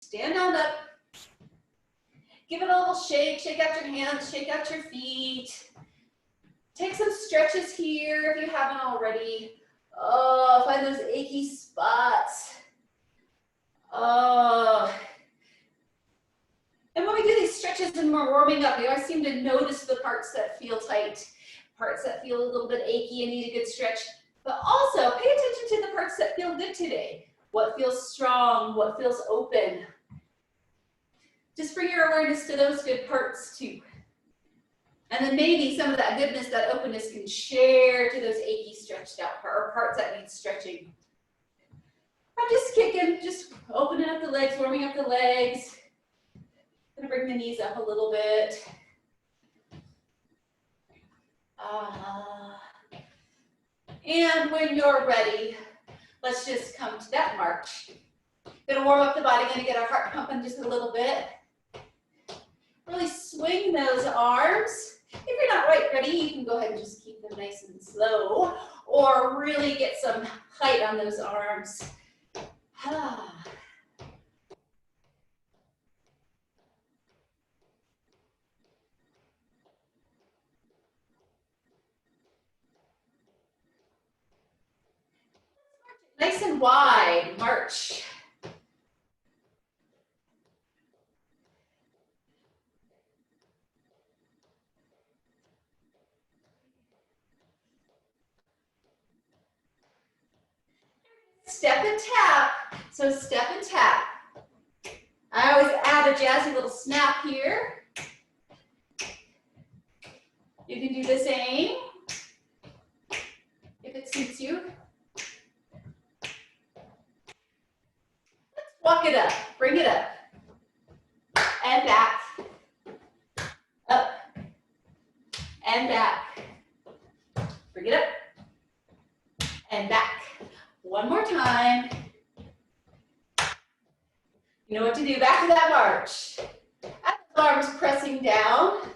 Stand on up. Give it a little shake. Shake out your hands. Shake out your feet. Take some stretches here if you haven't already. Oh, find those achy spots. Oh. And when we do these stretches and we're warming up, we always seem to notice the parts that feel tight, parts that feel a little bit achy and need a good stretch. But also pay attention to the parts that feel good today. What feels strong? What feels open? Just bring your awareness to those good parts too. And then maybe some of that goodness, that openness can share to those achy, stretched out or parts that need stretching. I'm just kicking, just opening up the legs, warming up the legs. Gonna bring the knees up a little bit. And when you're ready, let's just come to that march. Gonna warm up the body, gonna get our heart pumping just a little bit. Really swing those arms. If you're not quite ready, you can go ahead and just keep them nice and slow, or really get some height on those arms. Nice and wide, march. Step and tap, so step and tap. I always add a jazzy little snap here. You can do the same if it suits you. Let's walk it up, bring it up, and back, up, and back. Bring it up, and back. One more time. You know what to do, back to that march. Arms pressing down.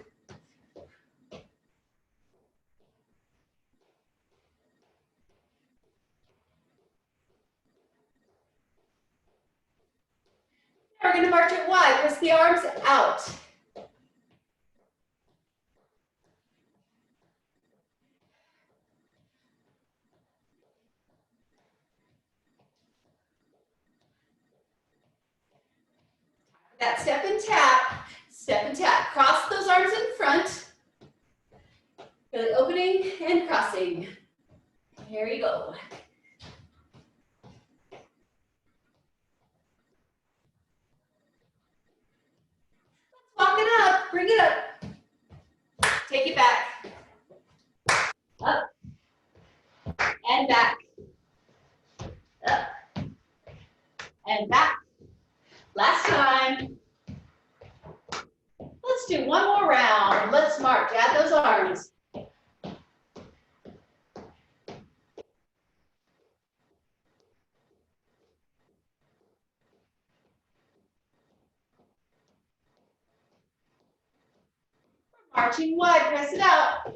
Now we're going to march it wide, press the arms out. That step and tap, step and tap. Cross those arms in front. Really opening and crossing. Here you go. Let's walk it up, bring it up. Take it back. Up and back. Up and back. Last time. Let's do one more round. Let's march. Add those arms. Marching wide. Press it out.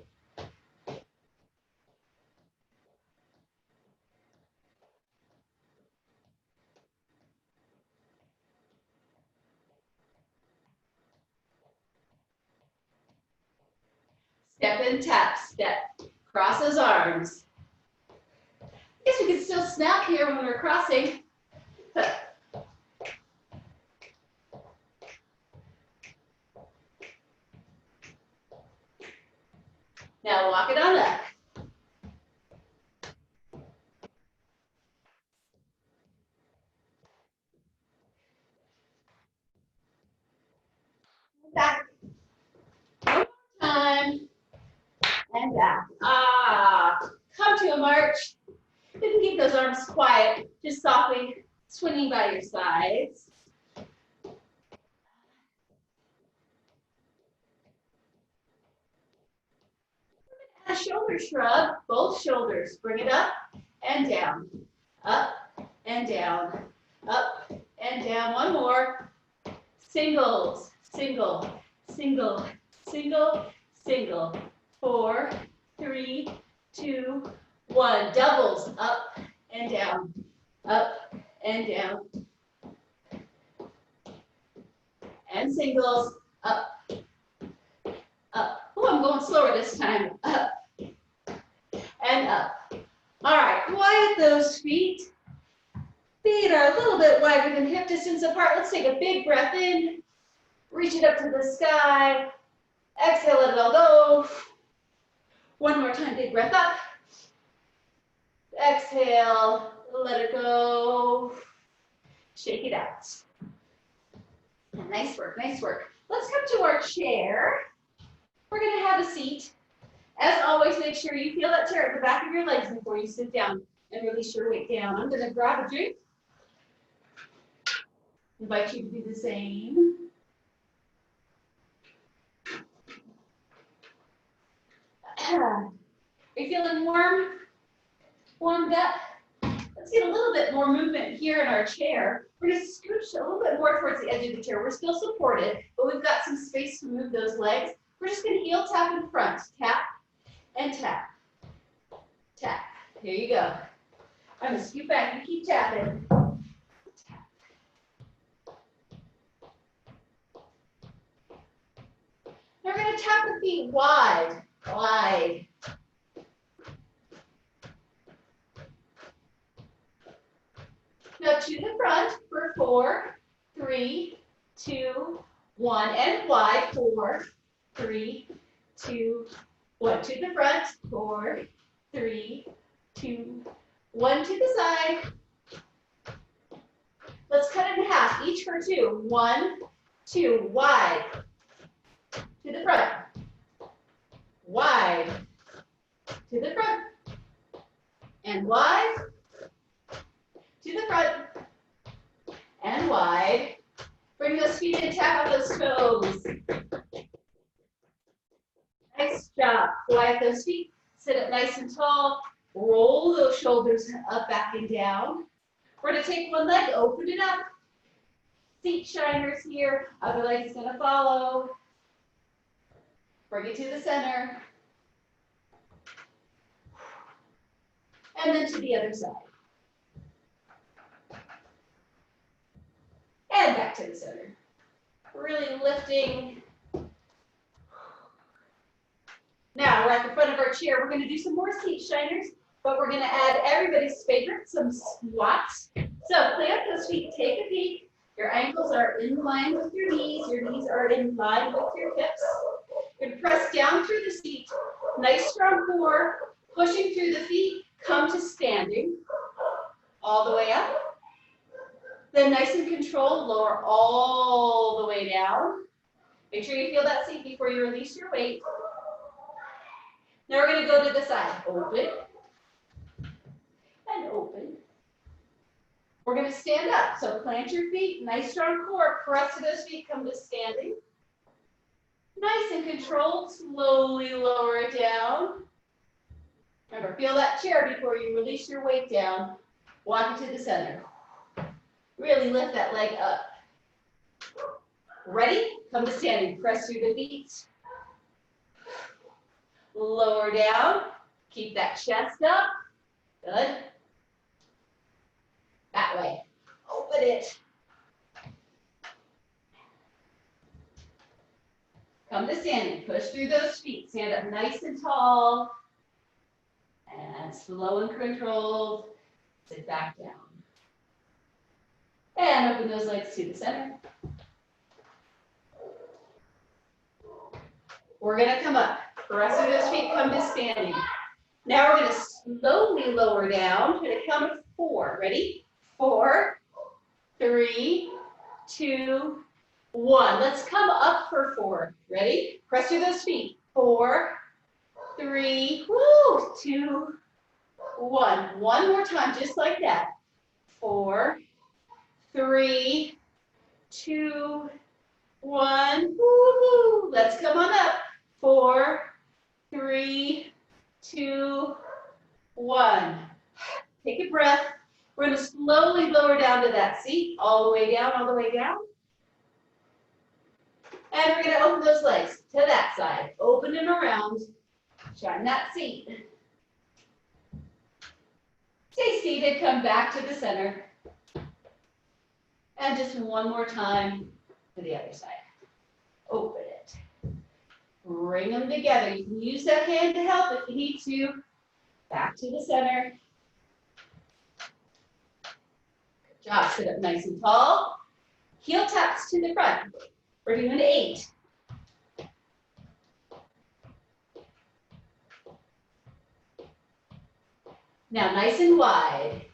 Step and tap, step. Cross those arms. I guess we can still snap here when we're crossing. Now walk it on up. Back. One more time. And back. Come to a march. You can keep those arms quiet, just softly swinging by your sides. A shoulder shrug, both shoulders. Bring it up and down. Up and down. Up and down. One more. Singles. Single. Single. Single. Single. 4, 3, 2, 1. Doubles. Up and down. Up and down. and singles, up, up. Oh, I'm going slower this time, up, and up. All right, quiet those feet. Feet are a little bit wider than hip distance apart. Let's take a big breath in, reach it up to the sky. Exhale, let it all go. One more time, big breath up. Exhale, let it go. Shake it out. Nice work, nice work. Let's come to our chair. We're gonna have a seat. As always, make sure you feel that chair at the back of your legs before you sit down and release your weight down. I'm gonna grab a drink. Invite you to do the same. Are you feeling warm? Warmed up? Let's get a little bit more movement here in our chair. We're going to scooch a little bit more towards the edge of the chair. We're still supported, but we've got some space to move those legs. We're just going to heel tap in front. Tap and tap. Tap. Here you go. I'm going to scoot back. You keep tapping. Tap. Now we're going to tap the feet wide. Wide. Now to the front for 4, 3, 2, 1, and wide. 4, 3, 2, 1. To the front. 4, 3, 2, 1. To the side. Let's cut it in half. Each for 2. 1, 2. Wide. To the front. Wide. To the front. And wide. To the front. And wide. Bring those feet in, tap out those toes. Nice job. Quiet those feet. Sit up nice and tall. Roll those shoulders up, back, and down. We're going to take one leg, open it up. Seat shiners here. Other leg is going to follow. Bring it to the center. And then to the other side. And back to the center. Really lifting. Now we're at the front of our chair. We're going to do some more seat shiners, but we're going to add everybody's favorite, some squats. So plant those feet, take a peek. Your ankles are in line with your knees are in line with your hips. You're going to press down through the seat. Nice strong core, pushing through the feet, come to standing. All the way up. Then nice and controlled, lower all the way down. Make sure you feel that seat before you release your weight. Now we're going to go to the side. Open. And open. We're going to stand up. So plant your feet, nice strong core. Press to those feet, come to standing. Nice and controlled, slowly lower it down. Remember, feel that chair before you release your weight down. Walk it to the center. Really lift that leg up. Ready? Come to standing. Press through the feet. Lower down. Keep that chest up. Good. That way. Open it. Come to standing. Push through those feet. Stand up nice and tall. And slow and controlled. Sit back down. And open those legs to the center. We're going to come up. Press through those feet, come to standing. Now we're going to slowly lower down to the count of 4. Ready? 4, 3, 2, 1. Let's come up for 4. Ready? Press through those feet. 4, 3, 2, 1. One more time, just like that. 4, 3, 2, 1. Woo-hoo. Let's come on up. 4, 3, 2, 1. Take a breath. We're going to slowly lower down to that seat. All the way down, all the way down. And we're going to open those legs to that side. Open and around. Shine that seat. Stay seated. Come back to the center. And just one more time to the other side. open it. Bring them together. You can use that hand to help if you need to. Back to the center. Good job. Sit up nice and tall. Heel taps to the front. We're doing 8. Now nice and wide.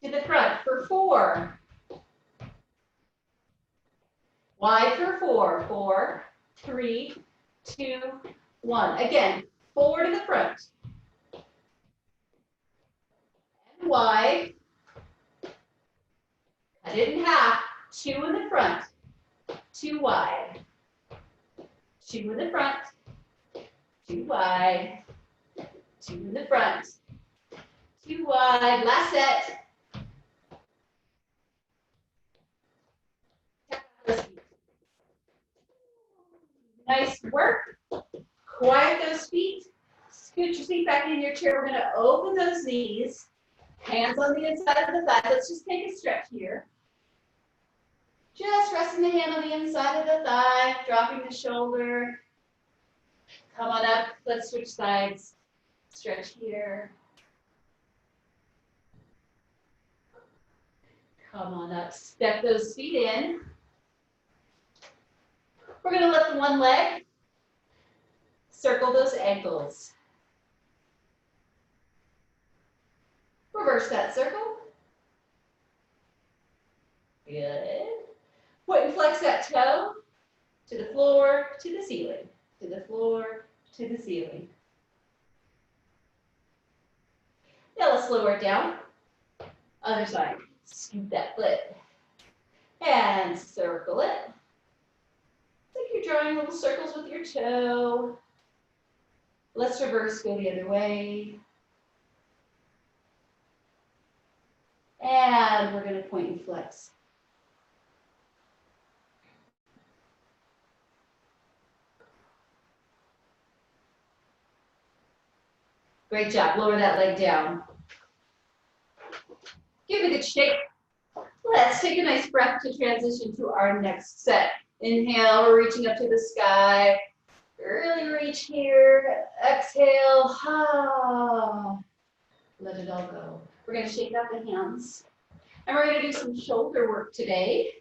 To the front for 4. Wide for 4. 4, 3, 2, 1. Again, 4 to the front. And wide. Cut it in half. 2 in the front. 2 wide. 2 in the front. 2 wide. 2 in the front. 2 wide. Last set. Nice work. Quiet those feet. Scoot your seat back in your chair. We're going to open those knees. Hands on the inside of the thigh. Let's just take a stretch here. Just resting the hand on the inside of the thigh, dropping the shoulder. Come on up. Let's switch sides. Stretch here. Come on up. Step those feet in. We're going to lift one leg. Circle those ankles. Reverse that circle. Good. Point and flex that toe to the floor, to the ceiling, to the floor, to the ceiling. Now let's lower it down. Other side. Scoop that foot. And circle it. It's like you're drawing little circles with your toe. Let's reverse, go the other way. And we're going to point and flex. Great job. Lower that leg down. Give it a good shake. Let's take a nice breath to transition to our next set. Inhale, we're reaching up to the sky. Really reach here. Exhale. Let it all go. We're going to shake out the hands. And we're going to do some shoulder work today.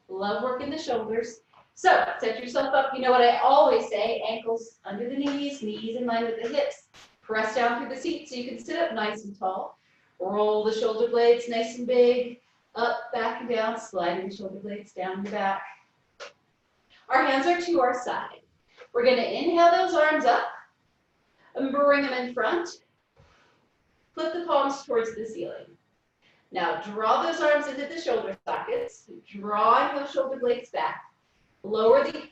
Love working the shoulders. So set yourself up. You know what I always say, ankles under the knees, knees in line with the hips. Press down through the seat so you can sit up nice and tall. Roll the shoulder blades nice and big. Up, back, and down. Sliding the shoulder blades down and back. Our hands are to our side. We're going to inhale those arms up and bring them in front. Flip the palms towards the ceiling. Now draw those arms into the shoulder sockets, drawing those shoulder blades back. Lower the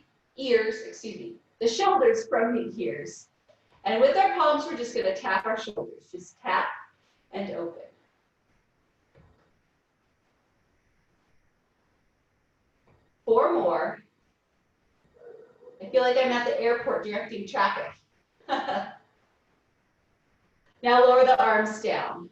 the shoulders from the ears. And with our palms, we're just going to tap our shoulders. Just tap and open. Four more. I feel like I'm at the airport directing traffic. Now lower the arms down.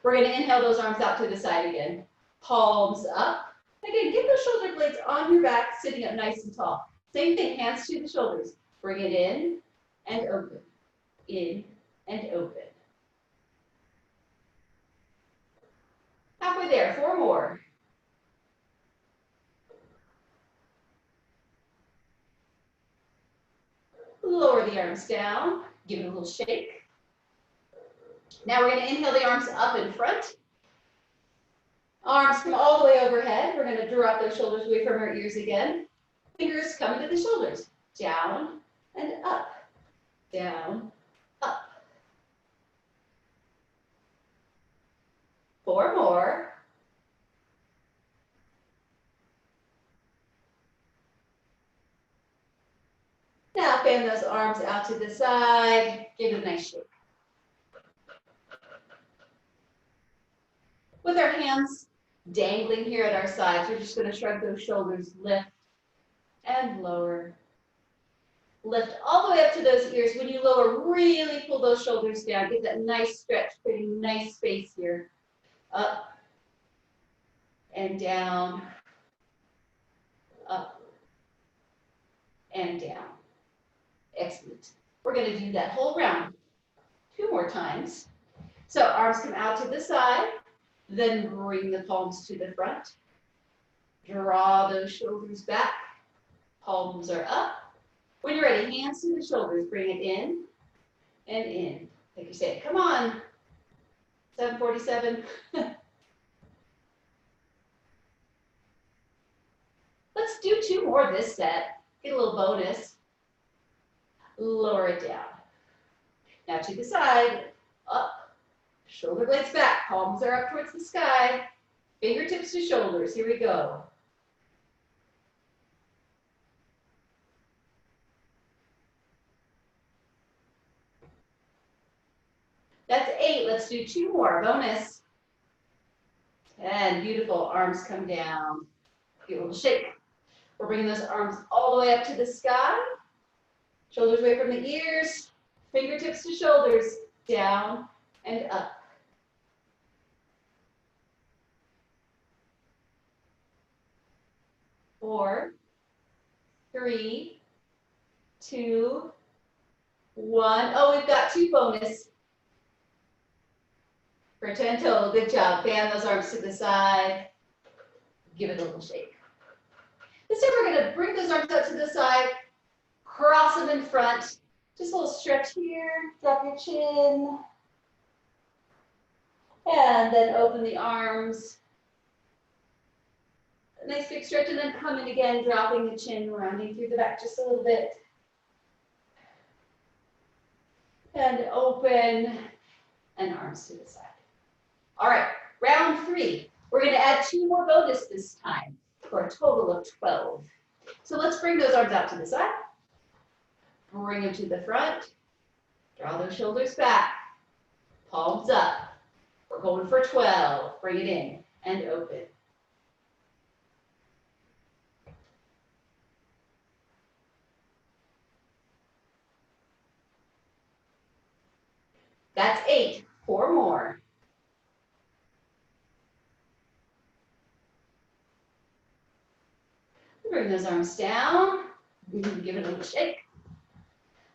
We're going to inhale those arms out to the side again. Palms up. Again, get those shoulder blades on your back, sitting up nice and tall. Same thing, hands to the shoulders. Bring it in and open. In and open. Halfway there, four more. Lower the arms down. Give it a little shake. Now we're going to inhale the arms up in front. Arms come all the way overhead. We're going to drop those shoulders away from our ears again. Fingers come to the shoulders. Down and up. Down, up. Four more. Now fan those arms out to the side. Give it a nice shake. With our hands dangling here at our sides, we're just going to shrug those shoulders, lift and lower. Lift all the way up to those ears. When you lower, really pull those shoulders down. Get that nice stretch, creating nice space here. Up and down, up and down. Excellent. We're going to do that whole round 2 more times. So arms come out to the side, then bring the palms to the front. Draw those shoulders back. Palms are up. When you're ready, hands to the shoulders. Bring it in and in. Like you said, come on. 747. Let's do 2 more this set. Get a little bonus. Lower it down. Now to the side, up. Shoulder blades back. Palms are up towards the sky. Fingertips to shoulders. Here we go. That's 8. Let's do 2 more. Bonus. 10. Beautiful. Arms come down. Give a little shake. We're bringing those arms all the way up to the sky. Shoulders away from the ears. Fingertips to shoulders. Down and up. 4, 3, 2, 1. Oh, we've got 2 bonus. For 10 total. Good job. Fan those arms to the side. Give it a little shake. This time we're going to bring those arms out to the side. Cross them in front. Just a little stretch here. Drop your chin. And then open the arms. A nice big stretch, and then come in again, dropping the chin, rounding through the back just a little bit. And open, and arms to the side. All right, round 3. We're going to add 2 more bonus this time for a total of 12. So let's bring those arms out to the side. Bring them to the front. Draw those shoulders back. Palms up. We're going for 12. Bring it in and open. That's 8. 4 more. Bring those arms down. Give it a little shake.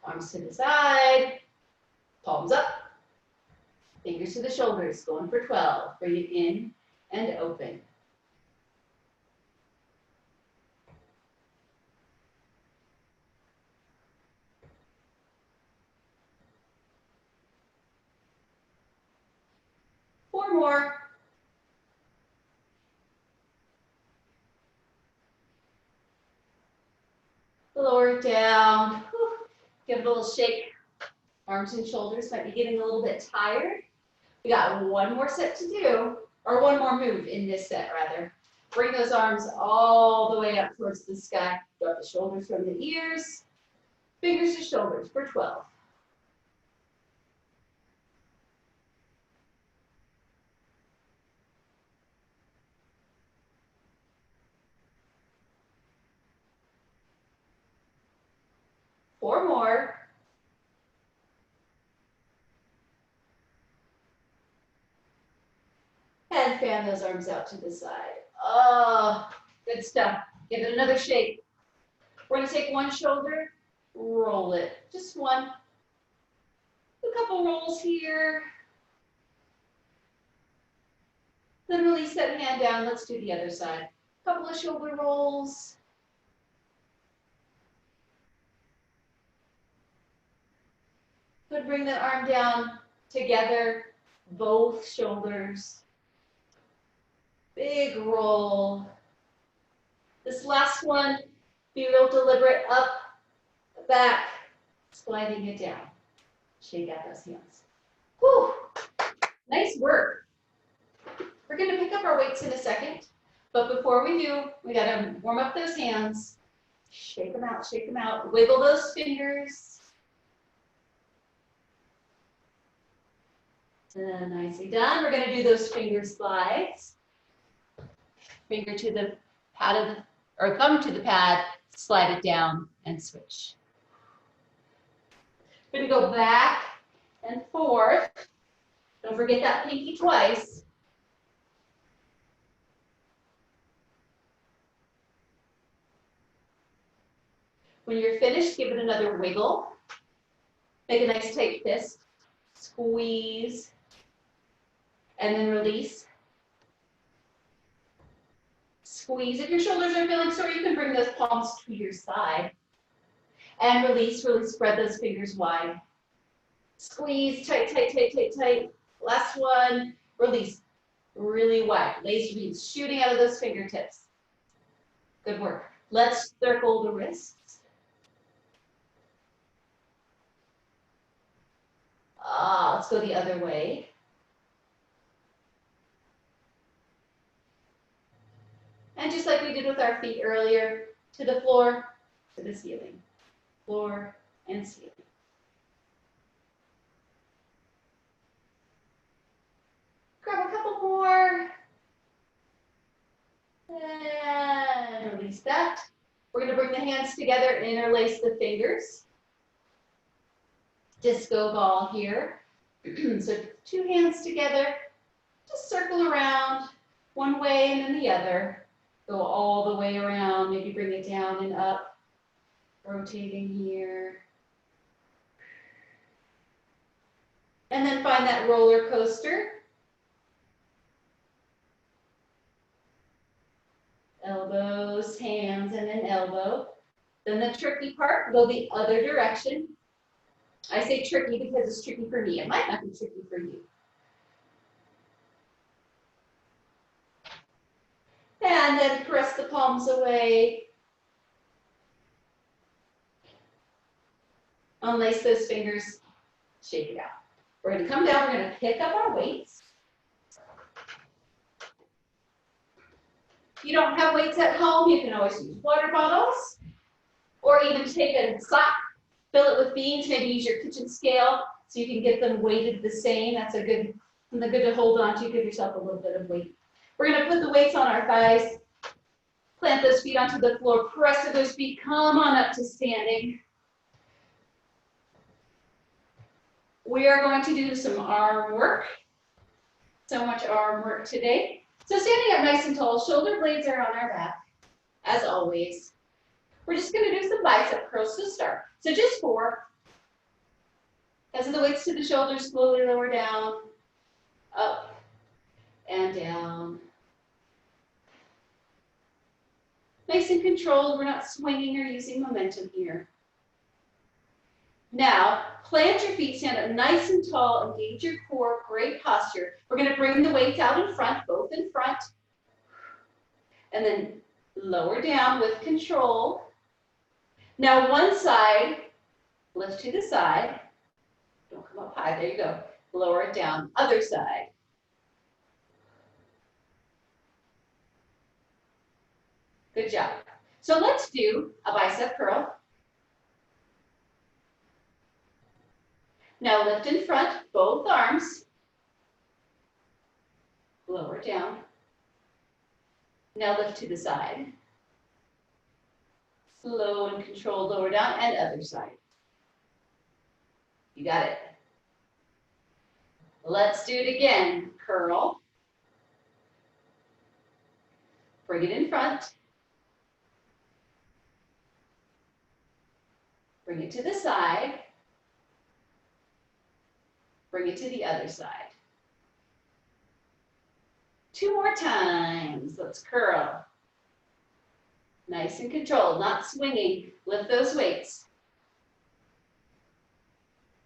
Arms to the side. Palms up. Fingers to the shoulders. Going for 12. Bring it in and open. Four more. Lower it down. Give it a little shake. Arms and shoulders might be getting a little bit tired. We got 1 more set to do, or 1 more move in this set, rather. Bring those arms all the way up towards the sky. Drop the shoulders from the ears. Fingers to shoulders for 12. Four more. And fan those arms out to the side. Oh, good stuff. Give it another shake. We're going to take one shoulder, roll it. Just one. A couple rolls here. Then release that hand down. Let's do the other side. A couple of shoulder rolls. Good, bring that arm down together, both shoulders. Big roll. This last one, be real deliberate, up, back, sliding it down. Shake out those hands. Whew, nice work. We're gonna pick up our weights in a second, but before we do, we gotta warm up those hands. Shake them out, wiggle those fingers. Nicely done. We're gonna do those finger slides. Finger to the pad of the, or thumb to the pad, slide it down and switch. We're gonna go back and forth. Don't forget that pinky twice. When you're finished, give it another wiggle. Make a nice tight fist. Squeeze. And then release. Squeeze. If your shoulders are feeling sore, you can bring those palms to your side. And release, really spread those fingers wide. Squeeze, tight, tight, tight, tight, tight. Last one, release, really wide. Laser beams shooting out of those fingertips. Good work. Let's circle the wrists. Let's go the other way. And just like we did with our feet earlier, to the floor, to the ceiling. Floor and ceiling. Grab a couple more. And release that. We're going to bring the hands together and interlace the fingers. Disco ball here. So 2 hands together. Just circle around one way and then the other. Go all the way around. Maybe bring it down and up. Rotating here. And then find that roller coaster. Elbows, hands, and then elbow. Then the tricky part, go the other direction. I say tricky because it's tricky for me. It might not be tricky for you. And then press the palms away. Unlace those fingers, shake it out. We're going to come down, we're going to pick up our weights. If you don't have weights at home, you can always use water bottles, or even take a sock, fill it with beans, maybe use your kitchen scale so you can get them weighted the same. That's good to hold on to, give yourself a little bit of weight. We're going to put the weights on our thighs, plant those feet onto the floor, press to those feet, come on up to standing. We are going to do some arm work. So much arm work today. So standing up nice and tall, shoulder blades are on our back, as always. We're just going to do some bicep curls to start. So just 4. As the weights to the shoulders, slowly lower down, up and down. Nice and controlled. We're not swinging or using momentum here. Now, plant your feet, stand up nice and tall, engage your core, great posture. We're going to bring the weights out in front, both in front, and then lower down with control. Now, one side, lift to the side. Don't come up high, there you go. Lower it down, other side. Good job. So let's do a bicep curl. Now lift in front, both arms. Lower down. Now lift to the side. Slow and controlled, lower down, and other side. You got it. Let's do it again. Curl. Bring it in front. Bring it to the side. Bring it to the other side. 2 more times. Let's curl. Nice and controlled, not swinging. Lift those weights.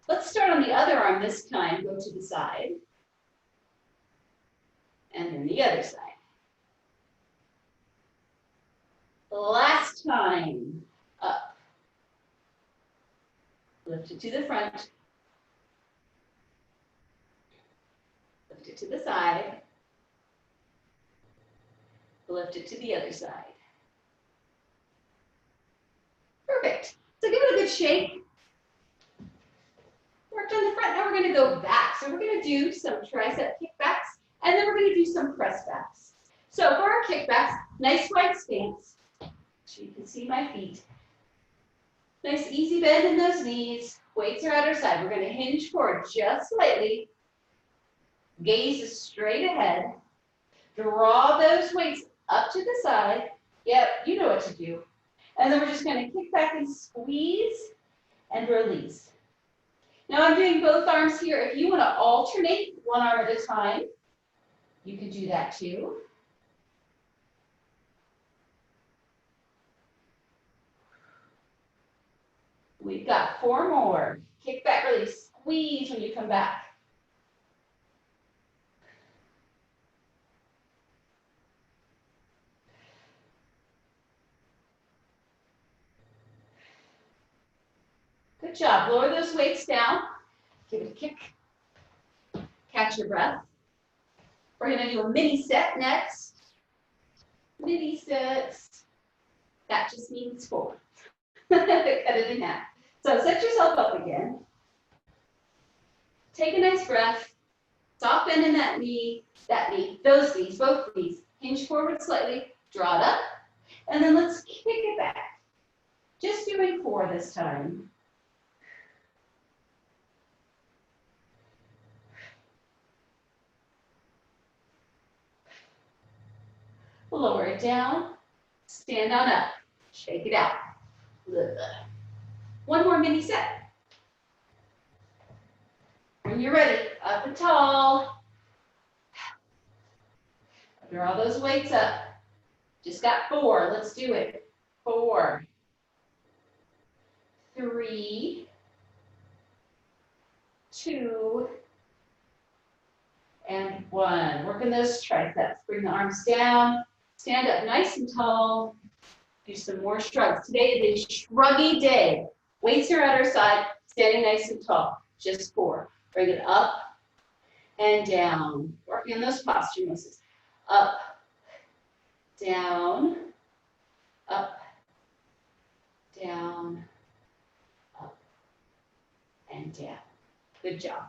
Let's start on the other arm this time. Go to the side. And then the other side. Last time. Up. Lift it to the front. Lift it to the side. Lift it to the other side. Perfect. So give it a good shake. Worked on the front. Now we're going to go back. So we're going to do some tricep kickbacks, and then we're going to do some press backs. So for our kickbacks, nice wide stance. So you can see my feet. Nice easy bend in those knees. Weights are at our side. We're going to hinge forward just slightly. Gaze is straight ahead. Draw those weights up to the side. Yep, you know what to do. And then we're just going to kick back and squeeze and release. Now I'm doing both arms here. If you want to alternate one arm at a time, you can do that too. We've got 4 more. Kick back, release, squeeze when you come back. Good job. Lower those weights down. Give it a kick. Catch your breath. We're going to do a mini set next. Mini sets. That just means 4. Cut it in half. So set yourself up again. Take a nice breath. Soft bend in that knee, those knees, both knees. Hinge forward slightly, draw it up, and then let's kick it back. Just doing 4 this time. Lower it down, stand on up, shake it out. One more mini set. When you're ready, up and tall. Draw those weights up. Just got 4, let's do it. 4, 3, 2, and 1. Working those triceps. Bring the arms down. Stand up nice and tall. Do some more shrugs. Today is a shruggy day. Weights are at our side. Standing nice and tall. Just 4. Bring it up and down. Working on those posture muscles. Up, down, up, down, up, and down. Good job.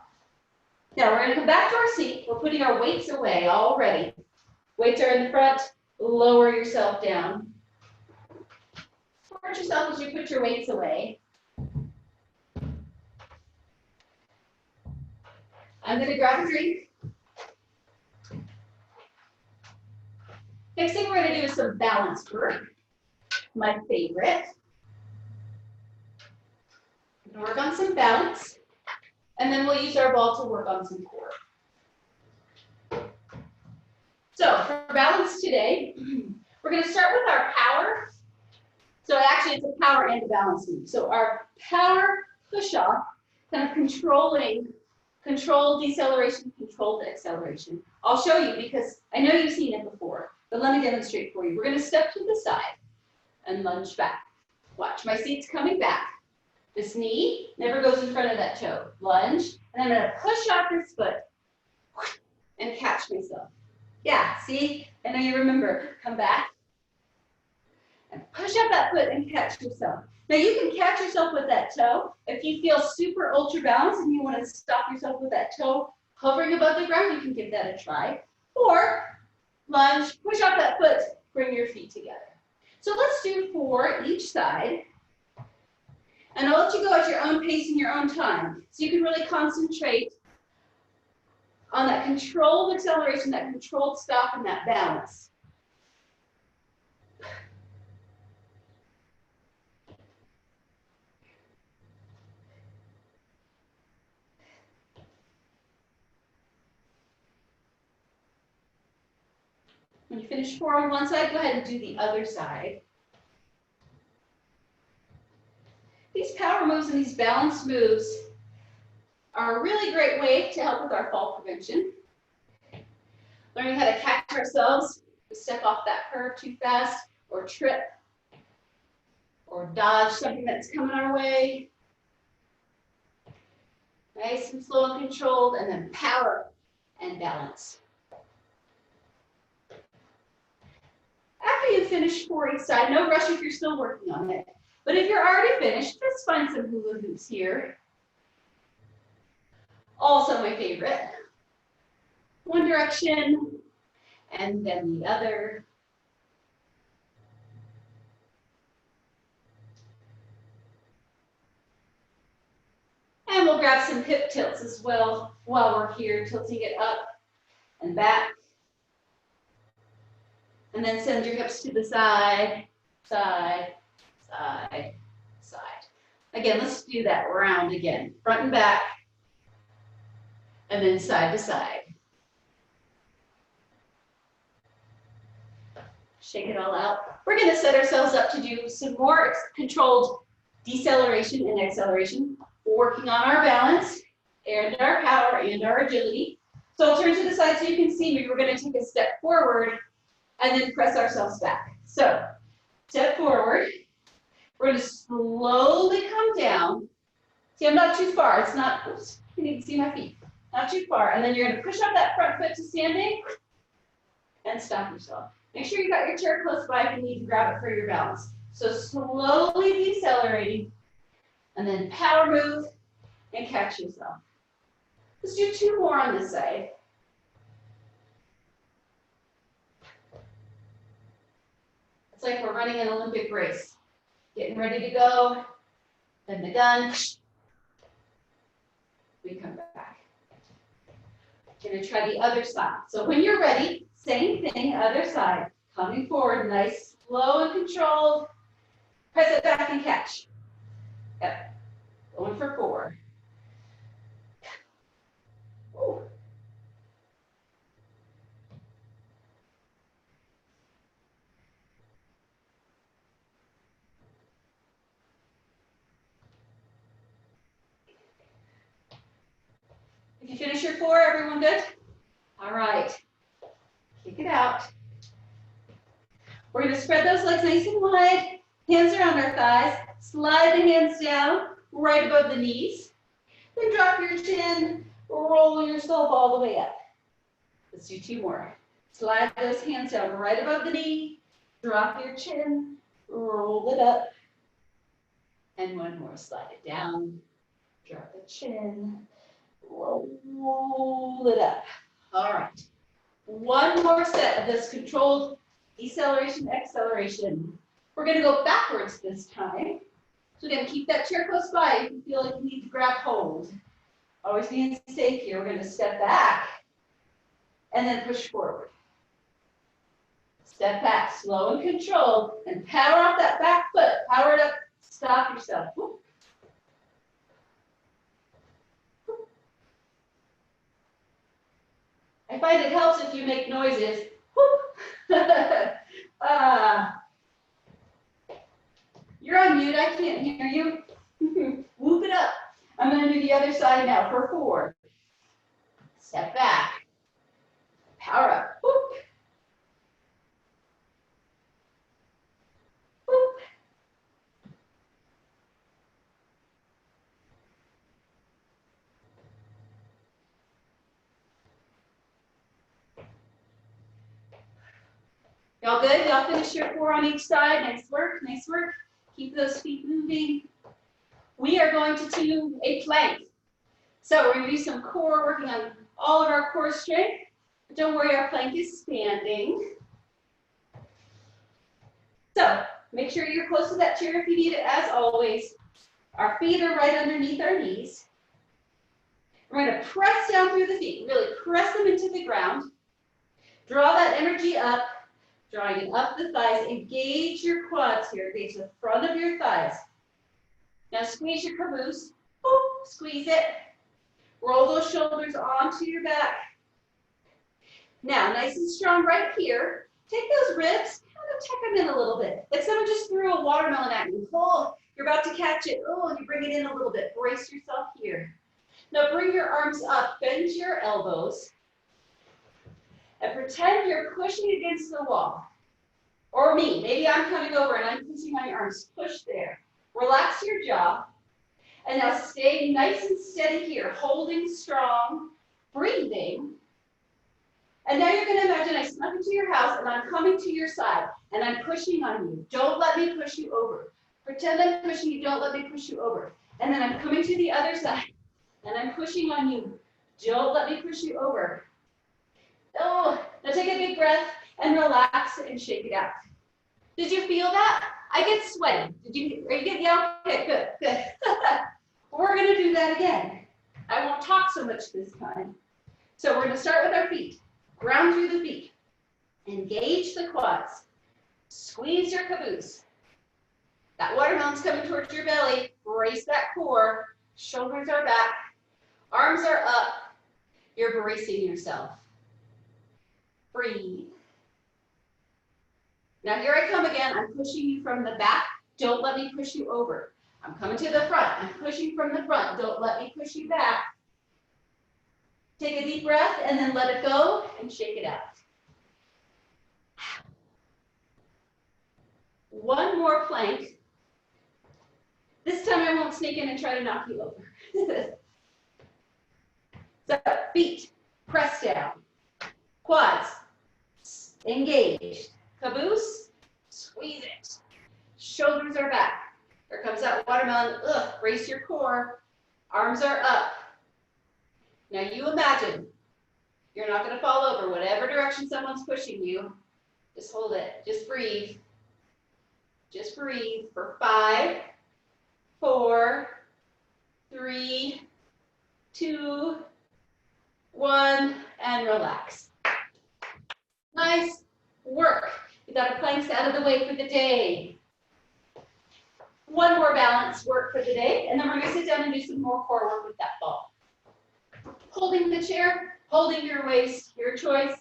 Now we're going to come back to our seat. We're putting our weights away already. Weights are in the front. Lower yourself down. Support yourself as you put your weights away. I'm going to grab a drink. Next thing we're going to do is some balance work. My favorite. We're going to work on some balance. And then we'll use our ball to work on some core. So for balance today, we're going to start with our power. So actually it's a power and a balance move. So our power push-off, kind of controlled deceleration, controlled acceleration. I'll show you because I know you've seen it before, but let me demonstrate for you. We're going to step to the side and lunge back. Watch, my seat's coming back. This knee never goes in front of that toe. Lunge, and I'm going to push off this foot and catch myself. Yeah, see? I know you remember. Come back and push up that foot and catch yourself. Now you can catch yourself with that toe. If you feel super ultra balanced and you want to stop yourself with that toe hovering above the ground, you can give that a try. Or lunge, push up that foot, bring your feet together. So let's do 4 each side. And I'll let you go at your own pace and your own time. So you can really concentrate on that controlled acceleration, that controlled stop, and that balance. When you finish 4 on one side, go ahead and do the other side. These power moves and these balance moves are a really great way to help with our fall prevention. Learning how to catch ourselves, step off that curve too fast, or trip, or dodge something that's coming our way. Nice and slow and controlled, and then power and balance. After you finish 4 each side, no rush if you're still working on it. But if you're already finished, let's find some hula hoops here. Also my favorite. One direction, and then the other. And we'll grab some hip tilts as well while we're here, tilting it up and back. And then send your hips to the side, side, side, side. Again, let's do that round again. Front and back, and then side to side. Shake it all out. We're going to set ourselves up to do some more controlled deceleration and acceleration, working on our balance and our power and our agility. So I'll turn to the side so you can see me. We're going to take a step forward and then press ourselves back. So step forward. We're going to slowly come down. See, I'm not too far. It's not, oops, you need to see my feet. Not too far. And then you're going to push up that front foot to standing and stop yourself. Make sure you got your chair close by if you need to grab it for your balance. So slowly decelerating and then power move and catch yourself. Let's do 2 more on this side. It's like we're running an Olympic race. Getting ready to go, then the gun, we come back. Gonna try the other side. So when you're ready, same thing, other side. Coming forward, nice, slow and controlled. Press it back and catch. Yep, going for 4. Ooh. If you finish your 4, everyone good? All right, kick it out. We're going to spread those legs nice and wide, hands around our thighs, slide the hands down right above the knees, then drop your chin, roll yourself all the way up. Let's do 2 more. Slide those hands down right above the knee, drop your chin, roll it up, and 1 more, slide it down, drop the chin, roll it up. All right, 1 more set of this controlled deceleration, acceleration. We're going to go backwards this time. So again, keep that chair close by if you feel like you need to grab hold. Always being safe here. We're going to step back and then push forward. Step back, slow and controlled, and power off that back foot. Power it up, stop yourself. Whoop. I find it helps if you make noises. You're on mute, I can't hear you. Whoop it up. I'm going to do the other side now for 4. Step back. Power up. Whoop. Whoop. Y'all good? Y'all finish your 4 on each side. Nice work, nice work. Keep those feet moving. We are going to do a plank. So we're going to do some core, working on all of our core strength. But don't worry, our plank is standing. So make sure you're close to that chair if you need it, as always. Our feet are right underneath our knees. We're going to press down through the feet, really press them into the ground. Draw that energy up. Drawing it up the thighs, engage your quads here, engage the front of your thighs. Now squeeze your caboose, boop, squeeze it. Roll those shoulders onto your back. Now, nice and strong right here. Take those ribs, kind of tuck them in a little bit. Like someone just threw a watermelon at you. Pull, you're about to catch it. Oh, you bring it in a little bit. Brace yourself here. Now bring your arms up, bend your elbows. And pretend you're pushing against the wall. Or me, maybe I'm coming over and I'm pushing my arms. Push there. Relax your jaw. And now stay nice and steady here, holding strong, breathing. And now you're going to imagine I snuck into your house and I'm coming to your side and I'm pushing on you. Don't let me push you over. Pretend I'm pushing you, don't let me push you over. And then I'm coming to the other side and I'm pushing on you. Don't let me push you over. Oh, now take a big breath and relax and shake it out. Did you feel that? I get sweaty. Are you getting, yeah, okay, good, good. We're going to do that again. I won't talk so much this time. So we're going to start with our feet. Ground through the feet. Engage the quads. Squeeze your caboose. That watermelon's coming towards your belly. Brace that core. Shoulders are back. Arms are up. You're bracing yourself. Breathe. Now here I come again. I'm pushing you from the back. Don't let me push you over. I'm coming to the front. I'm pushing from the front. Don't let me push you back. Take a deep breath and then let it go and shake it out. One more plank. This time I won't sneak in and try to knock you over. So feet, press down. Quads, engaged. Caboose, squeeze it. Shoulders are back. Here comes that watermelon. Ugh, brace your core. Arms are up. Now you imagine you're not going to fall over. Whatever direction someone's pushing you, just hold it. Just breathe. Just breathe for 5, 4, 3, 2, 1, and relax. Nice work. We got our planks out of the way for the day. One more balance work for the day, and then we're going to sit down and do some more core work with that ball. Holding the chair, holding your waist, your choice.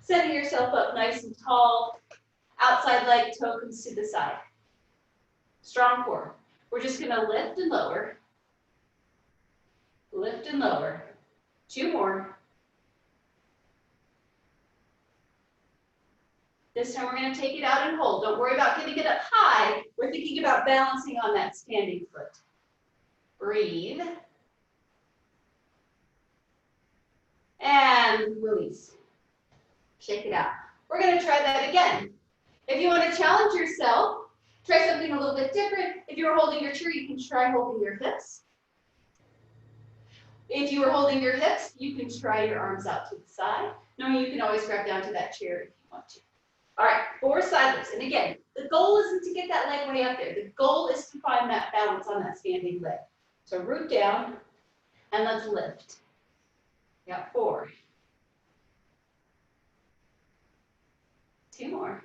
Setting yourself up nice and tall. Outside leg toe comes to the side. Strong core. We're just going to lift and lower. Lift and lower. 2 more. This time we're going to take it out and hold. Don't worry about getting it up high. We're thinking about balancing on that standing foot. Breathe. And release. Shake it out. We're going to try that again. If you want to challenge yourself, try something a little bit different. If you're holding your chair, you can try holding your hips. If you are holding your hips, you can try your arms out to the side. No, you can always grab down to that chair if you want to. All right, 4 sideways. And again, the goal isn't to get that leg way up there. The goal is to find that balance on that standing leg. So root down, and let's lift. Got 4. 2 more.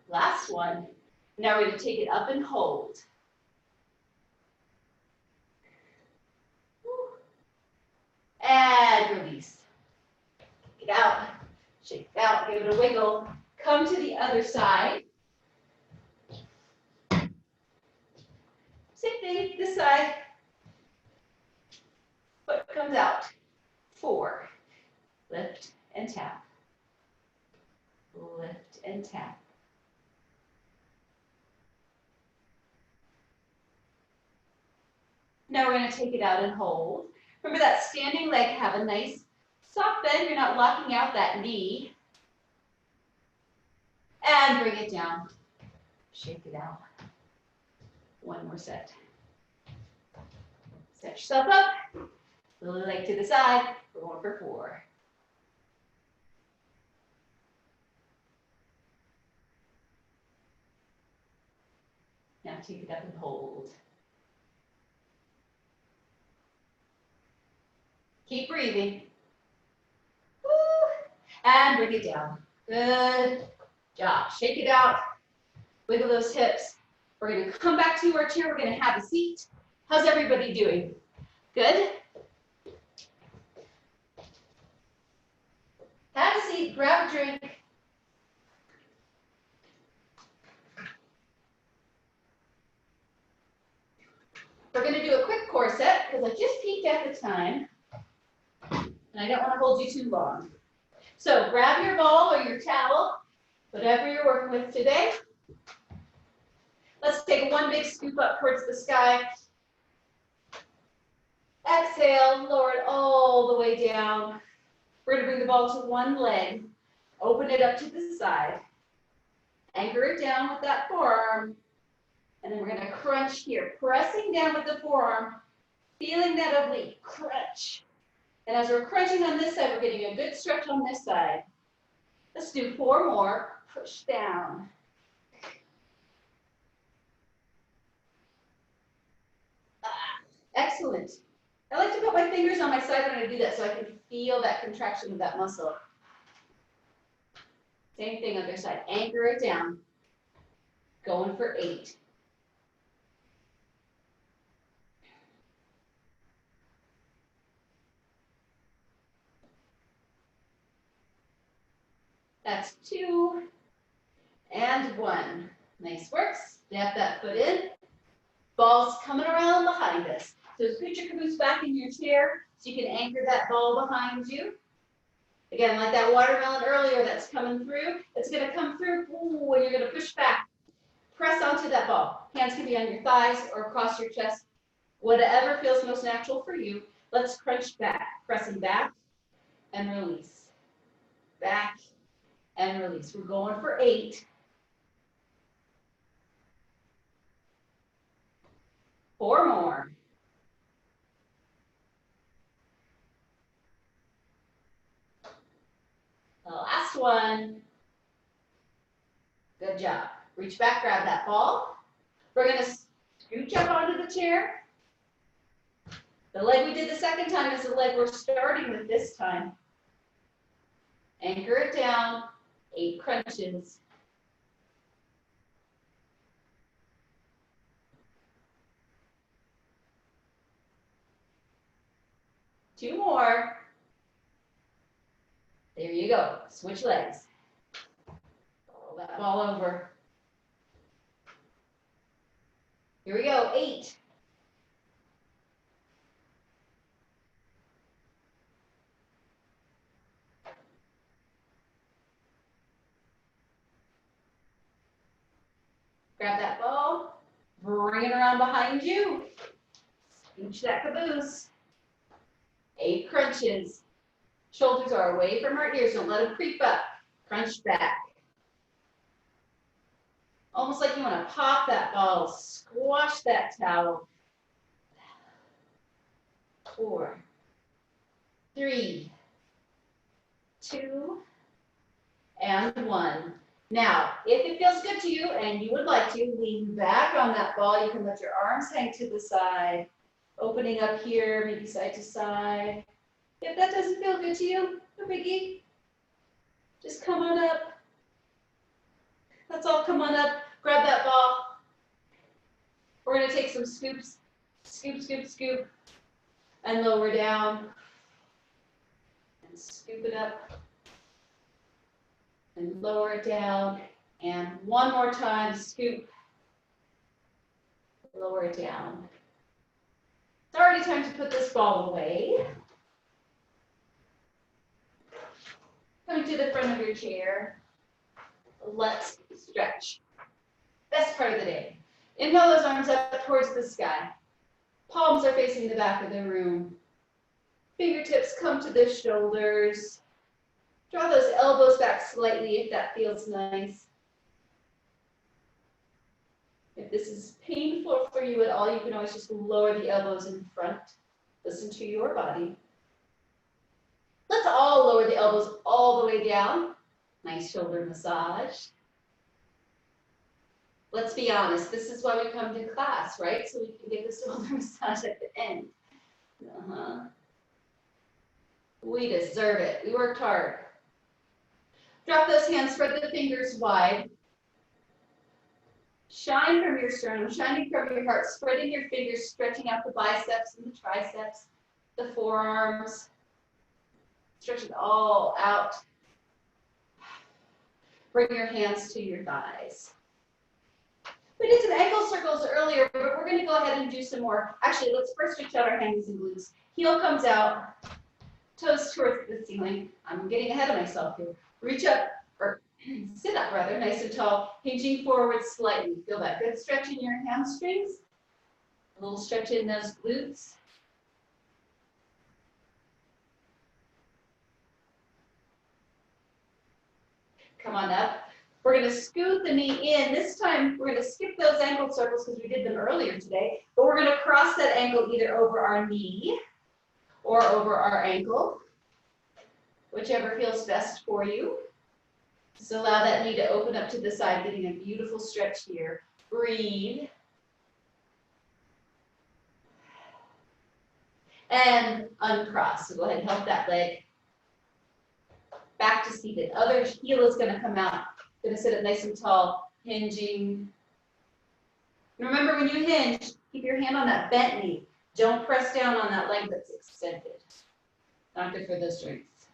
Last one. Now we're going to take it up and hold. And release. Take it out. Shake it out. Give it a wiggle. Come to the other side. Same thing, this side. Foot comes out. 4. Lift and tap. Lift and tap. Now we're going to take it out and hold. Remember that standing leg, have a nice soft bend. You're not locking out that knee. And bring it down. Shake it out. 1 more set. Set yourself up. Leg to the side. We're going for 4. Now take it up and hold. Keep breathing. Woo. And bring it down. Good job. Shake it out. Wiggle those hips. We're going to come back to our chair. We're going to have a seat. How's everybody doing? Good? Have a seat. Grab a drink. We're going to do a quick core set because I just peeked at the time. And I don't want to hold you too long. So grab your ball or your towel, whatever you're working with today. Let's take 1 big scoop up towards the sky. Exhale, lower it all the way down. We're going to bring the ball to 1 leg. Open it up to the side. Anchor it down with that forearm. And then we're going to crunch here. Pressing down with the forearm, feeling that oblique crunch. And as we're crunching on this side, we're getting a good stretch on this side. Let's do 4 more. Push down. Excellent. I like to put my fingers on my side when I do that so I can feel that contraction of that muscle. Same thing other side. Anchor it down. Going for 8. That's 2 and 1. Nice work. Step that foot in. Ball's coming around behind us. So scoot your caboose back in your chair so you can anchor that ball behind you. Again, like that watermelon earlier that's coming through, it's going to come through when you're going to push back. Press onto that ball. Hands can be on your thighs or across your chest. Whatever feels most natural for you. Let's crunch back. Pressing back and release. Back and release. We're going for 8. 4 more. The last one. Good job. Reach back, grab that ball. We're going to scooch up onto the chair. The leg we did the second time is the leg we're starting with this time. Anchor it down. 8 crunches. Two more. There you go. Switch legs. Roll that ball over. Here we go. 8. Grab that ball. Bring it around behind you. Scooch that caboose. 8 crunches. Shoulders are away from our ears. Don't let them creep up. Crunch back. Almost like you want to pop that ball. Squash that towel. 4, 3, 2, and 1. Now, if it feels good to you and you would like to lean back on that ball, you can let your arms hang to the side, opening up here, maybe side to side. If that doesn't feel good to you, no biggie. Just come on up. Let's all come on up. Grab that ball. We're going to take some scoops. Scoop, scoop, scoop. And lower down. And scoop it up. And lower it down. And one more time, scoop. Lower it down. It's already time to put this ball away. Coming to the front of your chair. Let's stretch. Best part of the day. Inhale those arms up towards the sky. Palms are facing the back of the room. Fingertips come to the shoulders. Draw those elbows back slightly if that feels nice. If this is painful for you at all, you can always just lower the elbows in front. Listen to your body. Let's all lower the elbows all the way down. Nice shoulder massage. Let's be honest, this is why we come to class, right? So we can get the shoulder massage at the end. We deserve it. We worked hard. Drop those hands, spread the fingers wide. Shine from your sternum, shining from your heart, spreading your fingers, stretching out the biceps and the triceps, the forearms. Stretch it all out. Bring your hands to your thighs. We did some ankle circles earlier, but we're going to go ahead and do some more. Actually, let's first stretch out our hands and glutes. Heel comes out, toes towards the ceiling. I'm getting ahead of myself here. Reach up, or sit up rather, nice and tall, hinging forward slightly. Feel that good stretch in your hamstrings. A little stretch in those glutes. Come on up. We're going to scoot the knee in. This time, we're going to skip those ankle circles because we did them earlier today. But we're going to cross that ankle either over our knee or over our ankle, whichever feels best for you. Just allow that knee to open up to the side, getting a beautiful stretch here. Breathe. and uncross. So go ahead and help that leg back to seated. Other heel is going to come out. Going to sit up nice and tall, hinging. And remember, when you hinge, keep your hand on that bent knee. Don't press down on that leg that's extended. Not good for those joints.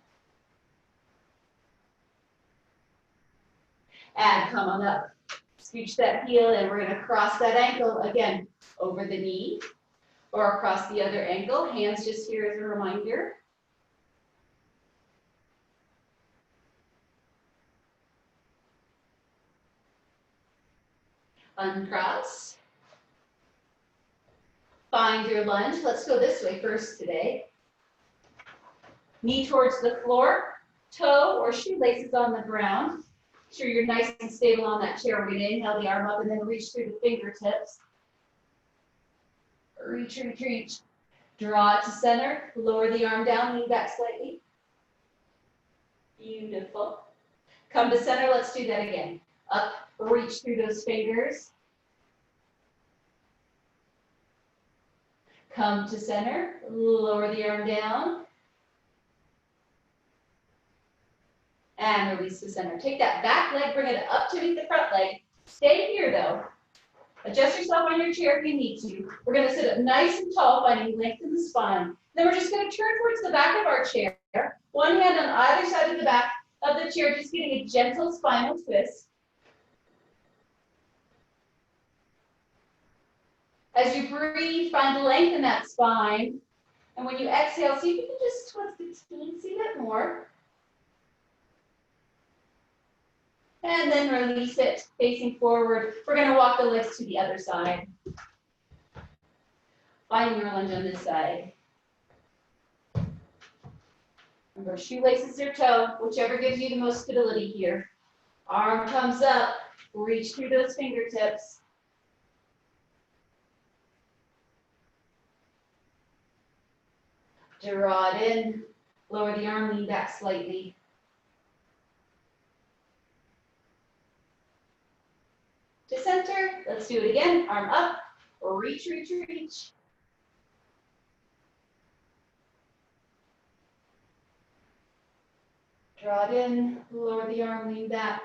And come on up. Scooch that heel, and we're going to cross that ankle again over the knee or across the other ankle. Hands just here as a reminder. Uncross. Find your lunge. Let's go this way first today. Knee towards the floor, toe or shoelaces on the ground. Make sure you're nice and stable on that chair. We're going to inhale the arm up and then reach through the fingertips. Reach, reach, reach. Draw it to center. Lower the arm down, lean back slightly. Beautiful. Come to center. Let's do that again. Up, reach through those fingers. Come to center. Lower the arm down. And release to center. Take that back leg, bring it up to meet the front leg. Stay here though. Adjust yourself on your chair if you need to. We're going to sit up nice and tall, finding length in the spine. Then we're just going to turn towards the back of our chair. One hand on either side of the back of the chair, just getting a gentle spinal twist. As you breathe, find length in that spine. And when you exhale, see if you can just twist the teensy bit more. And then release it, facing forward. We're going to walk the legs to the other side. Find your lunge on this side. Remember, shoelaces or toe, whichever gives you the most stability here. Arm comes up, reach through those fingertips. Draw it in, lower the arm, lean back slightly. To center, let's do it again. Arm up, reach, reach, reach. Draw it in, lower the arm, lean back.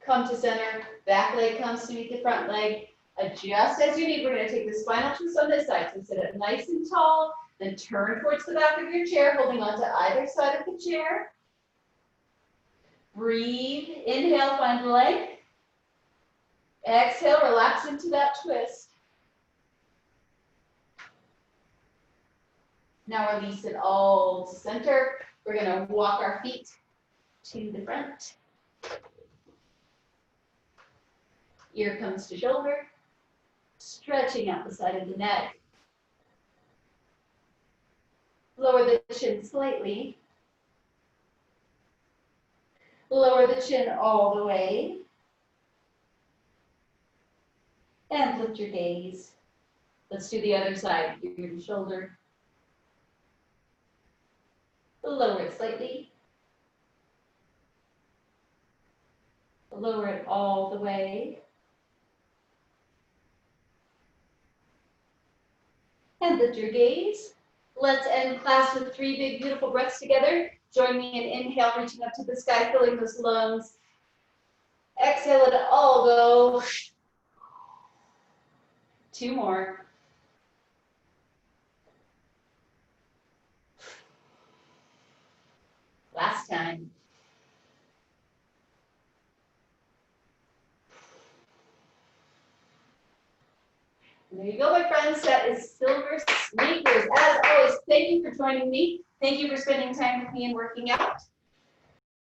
Come to center, back leg comes to meet the front leg. Adjust as you need. We're going to take the spinal twist on this side. So sit up nice and tall, then turn towards the back of your chair, holding on to either side of the chair. Breathe, inhale, find length. Exhale, relax into that twist. Now release it all to center. We're going to walk our feet to the front. Ear comes to shoulder, stretching out the side of the neck. Lower the chin slightly. Lower the chin all the way. And lift your gaze. Let's do the other side, ear to shoulder. Lower it slightly. Lower it all the way. And lift your gaze. Let's end class with 3 big, beautiful breaths together. Join me in inhale, reaching up to the sky, filling those lungs. Exhale, let it all go. 2 more. Last time. And there you go, my friends. That is Silver Sneakers. As always, thank you for joining me. Thank you for spending time with me and working out.